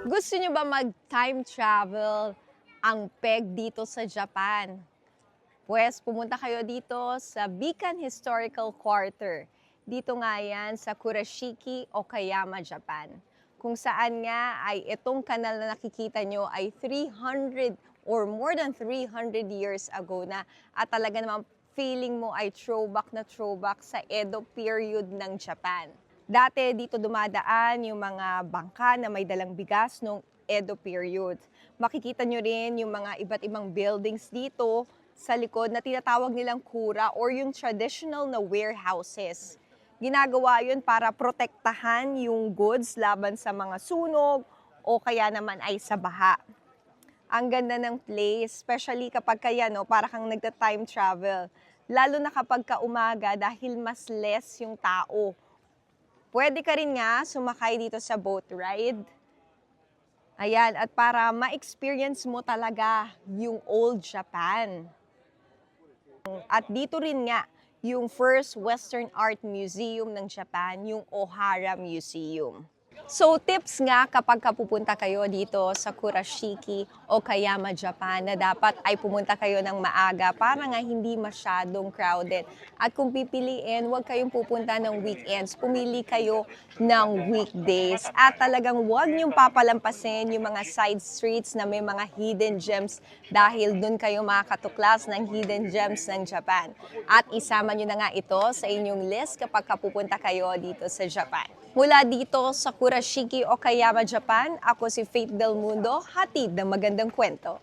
Gusto nyo ba mag-time travel ang peg dito sa Japan? Pues pumunta kayo dito sa Beacon Historical Quarter. Dito nga yan sa Kurashiki, Okayama, Japan. Kung saan nga ay itong kanal na nakikita nyo ay 300 or more than 300 years ago na at talaga naman feeling mo ay throwback na throwback sa Edo period ng Japan. Dati dito dumadaan yung mga bangka na may dalang bigas noong Edo period. Makikita nyo rin yung mga iba't ibang buildings dito sa likod na tinatawag nilang kura or yung traditional na warehouses. Ginagawa yun para protektahan yung goods laban sa mga sunog o kaya naman ay sa baha. Ang ganda ng place, especially kapag kaya para kang nagta-time travel. Lalo na kapag kaumaga dahil mas less yung tao. Pwede ka rin nga sumakay dito sa boat ride. Ayan, at para ma-experience mo talaga yung old Japan. At dito rin nga yung first Western Art Museum ng Japan, yung Ohara Museum. So tips nga kapag pupunta kayo dito sa Kurashiki, Okayama, Japan, na dapat ay pumunta kayo ng maaga para nga hindi masyadong crowded. At kung pipiliin, huwag kayong pupunta ng weekends. Pumili kayo ng weekdays. At talagang huwag niyong papalampasin yung mga side streets na may mga hidden gems dahil dun kayo makakatuklas ng hidden gems ng Japan. At isama niyo na nga ito sa inyong list kapag pupunta kayo dito sa Japan. Mula dito sa Kurashiki, Okayama, Japan, ako si Faith Del Mundo, hatid ng magandang kwento.